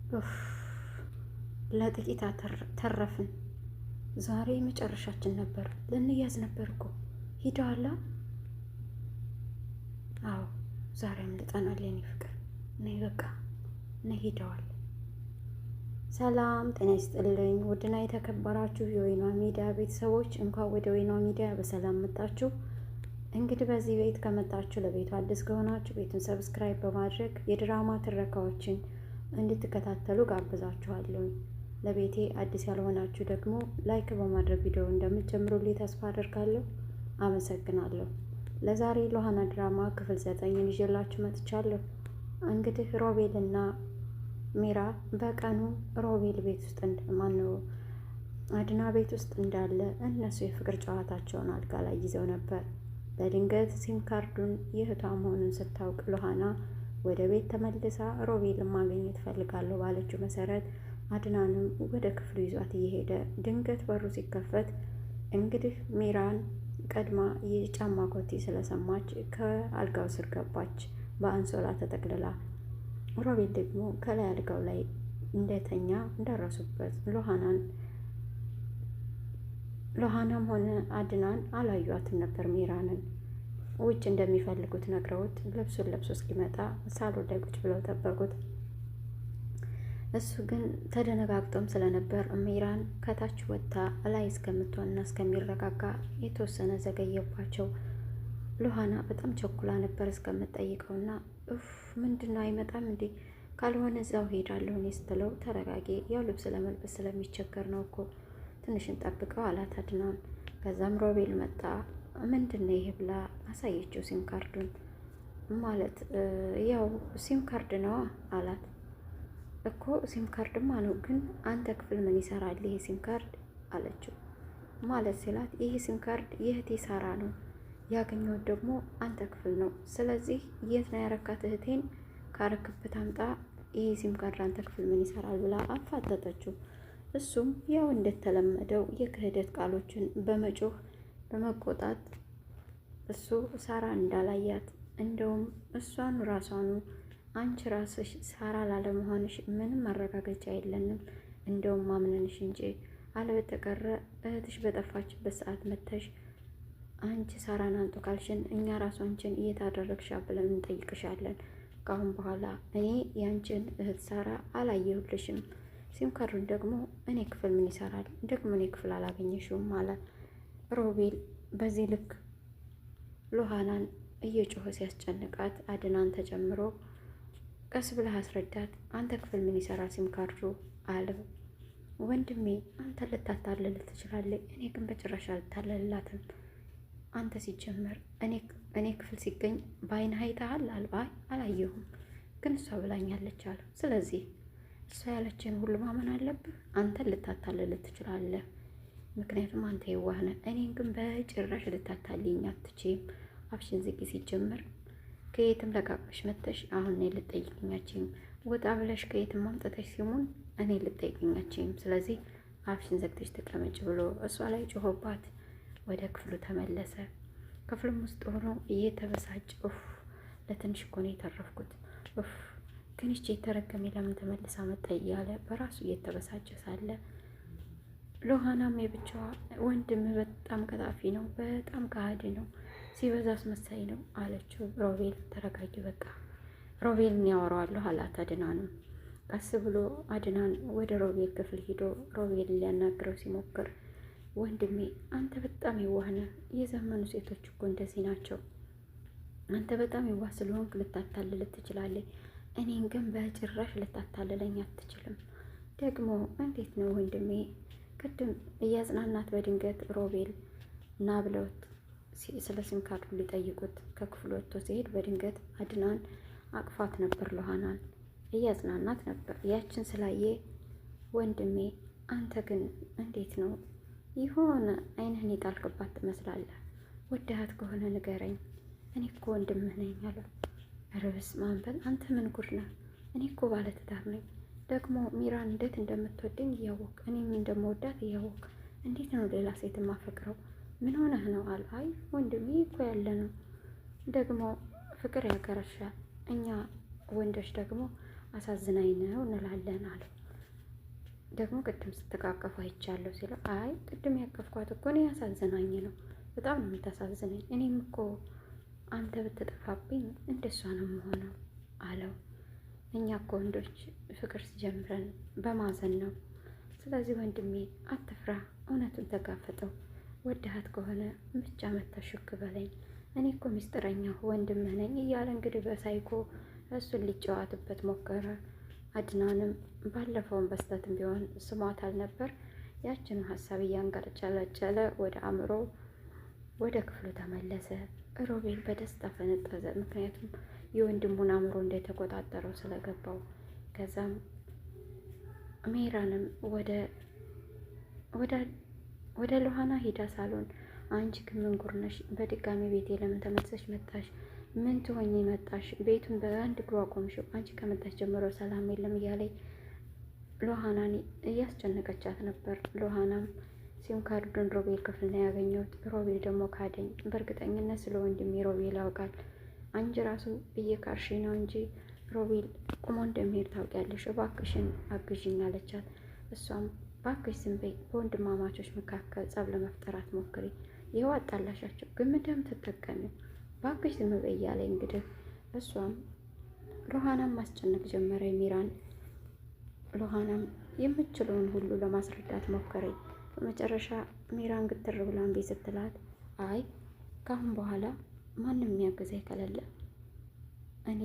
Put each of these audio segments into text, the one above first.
ኡፍ ለጥቂት ተረፍን። ዛሬ መጨረሻችን ነበር። ልንያዝ ነበር እኮ። ሂደዋላ? አዎ ዛሬ አምልጠናል የኔ ፍቅር። ነይ በቃ ነይ፣ ሂደዋል። ሰላም ጤና ይስጥልኝ። ውድና የተከበራችሁ የወይኗ ሚዲያ ቤተሰቦች እንኳን ወደ ወይኗ ሚዲያ በሰላም መጣችሁ። እንግዲህ በዚህ ቤት ከመጣችሁ ለቤቱ አዲስ ከሆናችሁ ቤቱን ሰብስክራይብ በማድረግ የድራማ ትረካዎችን እንድትከታተሉ ጋብዛችኋለሁ። ለቤቴ አዲስ ያልሆናችሁ ደግሞ ላይክ በማድረግ ቪዲዮ እንደምትጀምሩልኝ ተስፋ አደርጋለሁ። አመሰግናለሁ። ለዛሬ ሎሃና ድራማ ክፍል 9 ይዤላችሁ መጥቻለሁ። እንግዲህ ሮቤልና ሚራ በቀኑ ሮቤል ቤት ውስጥ ማነው አድና ቤት ውስጥ እንዳለ እነሱ የፍቅር ጨዋታቸውን አልጋ ላይ ይዘው ነበር። በድንገት ሲም ካርዱን የእህቷ መሆኑን ስታውቅ ሎሃና ወደ ቤት ተመልሳ ሮቤልን ማግኘት ፈልጋለሁ ባለችው መሰረት አድናንም ወደ ክፍሉ ይዟት እየሄደ ድንገት በሩ ሲከፈት እንግዲህ ሚራን ቀድማ የጫማ ኮቴ ስለሰማች ከአልጋው ስር ገባች በአንሶላ ተጠቅልላ። ሮቤል ደግሞ ከላይ አልጋው ላይ እንደተኛ ደረሱበት። ሎሃናም ሆነ አድናን አላዩአትም ነበር። ሚራንን ውጭ እንደሚፈልጉት ነግረውት ልብሱን ለብሶ እስኪመጣ ሳሎን ላይ ቁጭ ብለው ጠበቁት። እሱ ግን ተደነጋግጦም ስለነበር ሚራን ከታች ወጥታ ላይ እስከምትሆንና እስከሚረጋጋ የተወሰነ ዘገየባቸው። ሎሃና በጣም ቸኩላ ነበር እስከምትጠይቀውና ምንድነው አይመጣም እንዴ? ካልሆነ እዛው ሄዳለሁ እኔ ስትለው ተረጋጊ፣ ያው ልብስ ለመልበስ ስለሚቸገር ነው እኮ ትንሽ እንጠብቀው አላት አድናን። ከዛም ሮቤል መጣ። ምንድነው ይሄ ብላ አሳየችው ሲም ካርዱን። ማለት ያው ሲም ካርድ ነዋ አላት። እኮ ሲም ካርድማ ነው፣ ግን አንተ ክፍል ምን ይሰራል ይሄ ሲም ካርድ አለችው። ማለት ሲላት ይሄ ሲም ካርድ የእህቴ ሳራ ነው ያገኘሁት ደግሞ አንተ ክፍል ነው። ስለዚህ የት ነው ያረካት? እህቴን ካረክበት አምጣ። ይሄ ሲም ካርድ አንተ ክፍል ምን ይሰራል ብላ አፋጠጠችው። እሱም ያው እንደተለመደው የክህደት ቃሎችን በመጮህ በመቆጣት እሱ ሳራ እንዳላያት እንደውም እሷን ራሷኑ አንቺ ራስሽ ሳራ ላለመሆንሽ ምንም ማረጋገጫ የለንም፣ እንደውም ማምነንሽ እንጂ አለበተቀረ እህትሽ በጠፋችበት ሰዓት መተሽ አንቺ ሳራን አንጡ ካልሽን እኛ ራሷንችን እየታደረግሻ ብለን እንጠይቅሻለን። ካሁን በኋላ እኔ ያንቺን እህት ሳራ አላየሁልሽም። ሲም ካርዱን ደግሞ እኔ ክፍል ምን ይሰራል? ደግሞ እኔ ክፍል አላገኘሽውም አለ ሮቤል። በዚህ ልክ ሎሃናን እየጮኸ ሲያስጨንቃት አድናን ተጨምሮ ቀስ ብለህ አስረዳት፣ አንተ ክፍል ምን ይሰራ ሲም ካርዱ አለው። ወንድሜ አንተ ልታታልል ትችላለህ፣ እኔ ግን በጭራሽ አልታለልላትም። አንተ ሲጀመር እኔ ክፍል ሲገኝ በአይን አይተሃል? አይ አላየሁም፣ ግን እሷ ብላኛለች አለ። ስለዚህ እሷ ያለችን ሁሉ ማመን አለብህ። አንተን ልታታልል ትችላለህ፣ ምክንያቱም አንተ የዋህ ነህ። እኔን ግን በጭራሽ ልታታልኝ አትችይም። አፍሽን ዝጊ። ሲጀመር ከየትም ለቃቅመሽ መተሽ አሁን እኔ ልጠይቅኛችም፣ ወጣ ብለሽ ከየትም ማምጠተሽ ሲሙን እኔ ልጠይቅኛችም። ስለዚህ አፍሽን ዘግተሽ ተቀመጭ ብሎ እሷ ላይ ጮሆባት ወደ ክፍሉ ተመለሰ። ክፍሉም ውስጥ ሆኖ እየተበሳጨ ለትንሽ እኮ ነው የተረፍኩት፣ ግን ይህች የተረገሜ ለምን ተመልሳ መጣ እያለ በራሱ እየተበሳጨ ሳለ ሎሃናም የብቻዋ ወንድም በጣም ቀጣፊ ነው፣ በጣም ከሃዲ ነው፣ ሲበዛ አስመሳይ ነው አለችው። ሮቤል ተረጋጊ በቃ ሮቤልን ያወራዋለሁ አላት። አድናንም ቀስ ብሎ አድናን ወደ ሮቤል ክፍል ሂዶ ሮቤል ሊያናግረው ሲሞክር ወንድሜ አንተ በጣም የዋህ ነህ። የዘመኑ ሴቶች እኮ እንደዚህ ናቸው። አንተ በጣም የዋህ ስለሆንክ ልታታልል ትችላለህ፣ እኔን ግን በጭራሽ ልታታልለኝ አትችልም። ደግሞ እንዴት ነው ወንድሜ? ቅድም እያጽናናት በድንገት ሮቤል ና ብለውት ስለ ሲም ካርዱ ሊጠይቁት ከክፍሉ ወጥቶ ሲሄድ በድንገት አድናን አቅፋት ነበር። ሎሃናን እያጽናናት ነበር። ያችን ስላየ ወንድሜ አንተ ግን እንዴት ነው የሆነ አይንህን የጣልክባት ትመስላለህ። ወደሃት ከሆነ ንገረኝ፣ እኔ እኮ ወንድምህ ነኝ አለው። ኧረ በስመ አብ በል አንተ ምን ጉድ ነህ? እኔ እኮ ባለትዳር ነኝ። ደግሞ ሚራን እንዴት እንደምትወደኝ እያወቅ እኔም እንደምወዳት እያወቅ እንዴት ነው ሌላ ሴት የማፈቅረው? ምን ሆነህ ነው አለ። አይ ወንድሜ እኮ ያለ ነው፣ ደግሞ ፍቅር ያገረሻል። እኛ ወንዶች ደግሞ አሳዝናኝ ነው እንላለን አለ። ደግሞ ቅድም ስትቃቀፉ አይቻለሁ ሲለው አይ ቅድም ያቀፍኳት እኮ እኔ አሳዝናኝ ነው፣ በጣም ነው የምታሳዝነኝ። እኔም እኮ አንተ ብትጠፋብኝ እንደሷ ነው የምሆነው አለው። እኛ እኮ ወንዶች ፍቅር ሲጀምረን በማዘን ነው። ስለዚህ ወንድሜ አትፍራ፣ እውነቱን ተጋፈጠው። ወድሃት ከሆነ ብቻ መተህ ሹክ በለኝ፣ እኔ እኮ ሚስጥረኛው ወንድምህ ነኝ እያለ እንግዲህ በሳይኮ እሱን ሊጨዋትበት ሞከረ። አድናንም ባለፈውን በስተትም ቢሆን ስሟታል ነበር። ያችን ሀሳብ እያንቀጨለጨለ ወደ አእምሮ ወደ ክፍሉ ተመለሰ። ሮቤል በደስታ ፈነጠዘ። ምክንያቱም የወንድሙን አእምሮ እንደተቆጣጠረው ስለገባው። ከዛም ሜራንም ወደ ሎሃና ሂዳ ሳሎን አንቺ ግን ምን ጉር ነሽ? በድጋሚ ቤቴ ለምን ተመልሰሽ መጣሽ? ምን ትሆኚ መጣሽ? ቤቱን በአንድ እግሩ አቆምሽው። አንቺ ከመጣሽ ጀምሮ ሰላም የለም እያለኝ ሎሃናን እያስጨነቀቻት ነበር። ሎሃናም ሲም ካርዱን ሮቤል ክፍል ነው ያገኘሁት። ሮቤል ደግሞ ካደኝ። በእርግጠኝነት ስለ ወንድሜ ሮቤል ያውቃል። አንቺ ራሱ እየካርሽ ነው እንጂ ሮቤል ቁሞ እንደሚሄድ ታውቂያለሽ። እባክሽን አግዥኝ አለቻት። እሷም ባክሽ ዝም በይ፣ በወንድማማቾች መካከል ጸብ ለመፍጠር አትሞክሪ። ይኸው አጣላሻቸው፣ ግን ምንድን ትጠቀሚው? ባክሽ ዝም በይ እያለ እንግዲህ እሷም ሎሃናም ማስጨነቅ ጀመረ ሚራን። ሎሃናም የምችለውን ሁሉ ለማስረዳት ሞከረኝ። በመጨረሻ ሚራን ግትር ብላ እምቢ ስትላት አይ ካሁን በኋላ ማንም የሚያግዘኝ ከሌለ እኔ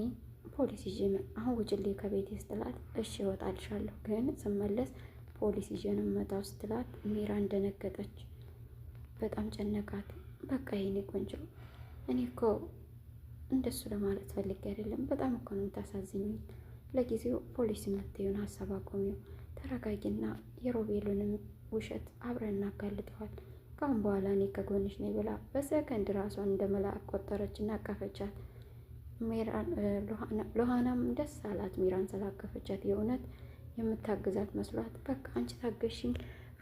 ፖሊስ ይዤ አሁን ውጭልኝ ከቤቴ ስትላት እሺ እወጣልሻለሁ፣ ግን ስመለስ ፖሊስ ይዤ ነው የምመጣው ስትላት ሚራን ደነገጠች። በጣም ጨነቃት። በቃ የኔ ቆንጆ እኔ እኮ እንደሱ ለማለት ፈልጌ አይደለም፣ በጣም እኮ ነው የምታሳዝኝኝ። ለጊዜው ፖሊስ የምትይውን ሀሳብ አቆሚው፣ ተረጋጊና የሮቤሉንም ውሸት አብረን እናጋልጠዋል። ካሁን በኋላ እኔ ከጎንሽ ነኝ ብላ በሰከንድ ራሷን እንደ መልአክ ቆጠረች እና አቀፈቻት። ሎሃናም ደስ አላት ሚራን ስላቀፈቻት። የእውነት የምታግዛት መስሏት በቃ አንቺ ታገሽኝ፣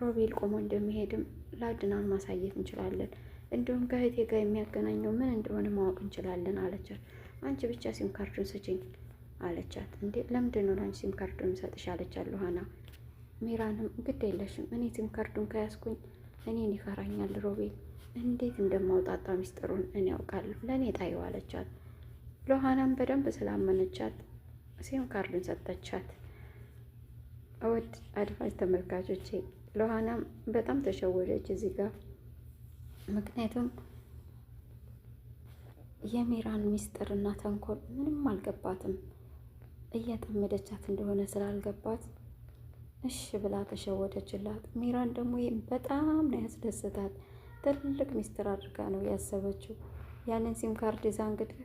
ሮቤል ቆሞ እንደሚሄድም ለአድናን ማሳየት እንችላለን፣ እንዲሁም ከእህቴ ጋር የሚያገናኘው ምን እንደሆነ ማወቅ እንችላለን አለቻት። አንቺ ብቻ ሲም ካርዱን ስጭኝ አለቻት። እንዴ ለምንድን ነው አንቺ ሲም ካርዱን ሰጥሽ አለቻት ሎሃና። ሚራንም ግድ የለሽም፣ እኔ ሲም ካርዱን ከያዝኩኝ እኔን ይፈራኛል ሮቤል፣ እንዴት እንደማውጣጣ ሚስጥሩን እኔ ያውቃለሁ፣ ለእኔ ጣይው አለቻት። ሎሃናም በደንብ ስላመነቻት ሲም ካርዱን ሰጠቻት። እውድ አድማጭ ተመልካቾቼ ሎሃናም በጣም ተሸወደች እዚህ ጋር። ምክንያቱም የሚራን ሚስጥርና ተንኮል ምንም አልገባትም። እያጠመደቻት እንደሆነ ስላልገባት እሺ ብላ ተሸወደችላት። ሚራን ደግሞ ይህም በጣም ነው ያስደስታት። ትልቅ ሚስጥር አድርጋ ነው ያሰበችው። ያንን ሲም ካርድ ይዛ እንግዲህ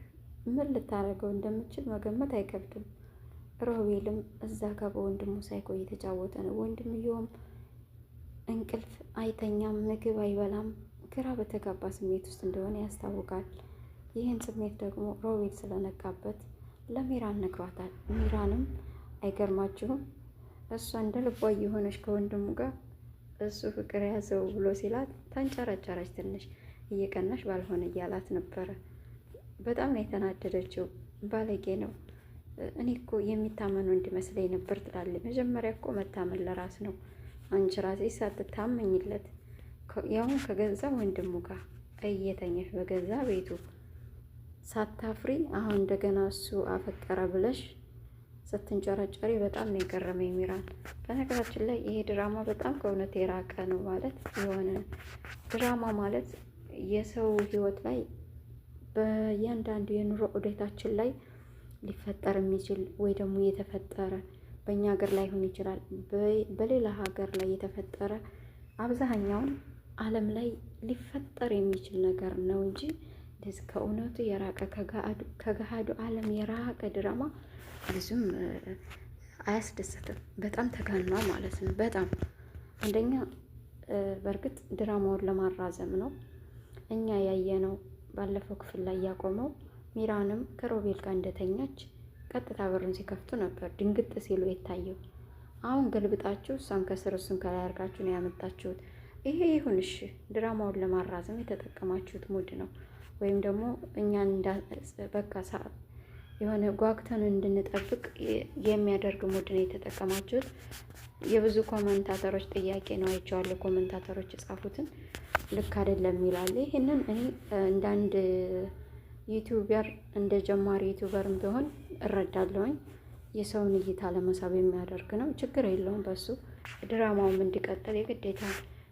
ምን ልታደርገው እንደምችል መገመት አይከብድም። ሮቤልም እዛ ጋር በወንድሙ ሳይኮ እየተጫወተ ነው። ወንድምየውም እንቅልፍ አይተኛም፣ ምግብ አይበላም፣ ግራ በተጋባ ስሜት ውስጥ እንደሆነ ያስታውቃል። ይህን ስሜት ደግሞ ሮቤል ስለነቃበት ለሚራን ነግሯታል። ሚራንም አይገርማችሁም እሷ እንደ ልቧ እየሆነች ከወንድሙ ጋር እሱ ፍቅር ያዘው ብሎ ሲላት ታንጨረጨረች። ትንሽ እየቀናሽ ባልሆነ እያላት ነበረ። በጣም ነው የተናደደችው። ባለጌ ነው፣ እኔ እኮ የሚታመኑ እንዲመስለኝ ነበር ትላለች። መጀመሪያ እኮ መታመን ለራስ ነው። አንቺ ራሴ ሳትታመኝለት ያሁን ከገዛ ወንድሙ ጋር እየተኛሽ በገዛ ቤቱ ሳታፍሪ አሁን እንደገና እሱ አፈቀረ ብለሽ ስትንጨረጨሪ በጣም ነው የገረመኝ ሚራን። በነገራችን ላይ ይሄ ድራማ በጣም ከእውነት የራቀ ነው። ማለት የሆነ ድራማ ማለት የሰው ሕይወት ላይ በእያንዳንዱ የኑሮ ዑደታችን ላይ ሊፈጠር የሚችል ወይ ደግሞ የተፈጠረ በእኛ ሀገር ላይ ሆን ይችላል፣ በሌላ ሀገር ላይ የተፈጠረ አብዛኛውን ዓለም ላይ ሊፈጠር የሚችል ነገር ነው እንጂ እንደዚህ ከእውነቱ የራቀ ከገሃዱ ዓለም የራቀ ድራማ ብዙም አያስደስትም። በጣም ተጋኗል ማለት ነው። በጣም አንደኛ በእርግጥ ድራማውን ለማራዘም ነው። እኛ ያየነው ባለፈው ክፍል ላይ ያቆመው ሚራንም ከሮቤል ጋር እንደተኛች ቀጥታ በሩን ሲከፍቱ ነበር ድንግጥ ሲሉ የታየው። አሁን ገልብጣችሁ እሷን ከስር እሱን ከላይ አድርጋችሁ ነው ያመጣችሁት። ይሄ ይሁን እሺ፣ ድራማውን ለማራዘም የተጠቀማችሁት ሙድ ነው። ወይም ደግሞ እኛን በቃ የሆነ ጓግተን እንድንጠብቅ የሚያደርግ ሙድ ነው የተጠቀማችሁት። የብዙ ኮመንታተሮች ጥያቄ ነው አይቼዋለሁ። ኮመንታተሮች የጻፉትን ልክ አይደለም ይላል። ይህንን እኔ እንደ አንድ ዩቲዩበር እንደ ጀማሪ ዩቲዩበርም ቢሆን እረዳለሁኝ። የሰውን እይታ ለመሳብ የሚያደርግ ነው፣ ችግር የለውም። በሱ ድራማውም እንዲቀጥል የግዴታ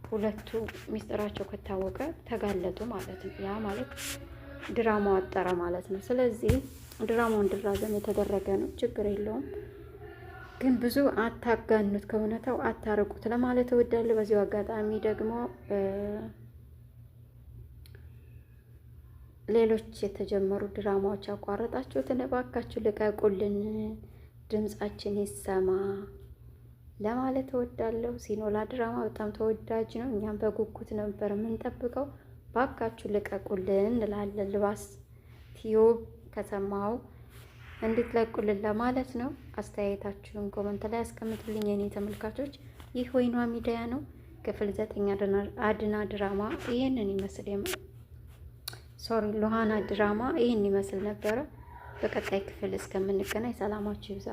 ሁለቱ ሚስጥራቸው ከታወቀ ተጋለጡ ማለት ነው። ያ ማለት ድራማው አጠረ ማለት ነው። ስለዚህ ድራማው እንዲራዘም የተደረገ ነው፣ ችግር የለውም። ግን ብዙ አታጋኑት፣ ከእውነታው አታርቁት ለማለት እወዳለሁ። በዚሁ አጋጣሚ ደግሞ ሌሎች የተጀመሩ ድራማዎች ያቋረጣችሁትን እባካችሁ ልቀቁልን፣ ድምጻችን ይሰማ ለማለት እወዳለሁ። ሲኖላ ድራማ በጣም ተወዳጅ ነው። እኛም በጉጉት ነበር የምንጠብቀው። እባካችሁ ልቀቁልን እንላለን። ልባስ ቲዩብ ከሰማው እንድትለቁልን ለማለት ነው። አስተያየታችሁን ኮመንት ላይ አስቀምጡልኝ የኔ ተመልካቾች። ይህ ወይኗ ሚዲያ ነው። ክፍል 9 አድና ድራማ ይህንን ይመስል ሉሃና ድራማ ይህን ይመስል ነበረ። በቀጣይ ክፍል እስከምንገናኝ ሰላማችሁ ይብዛ።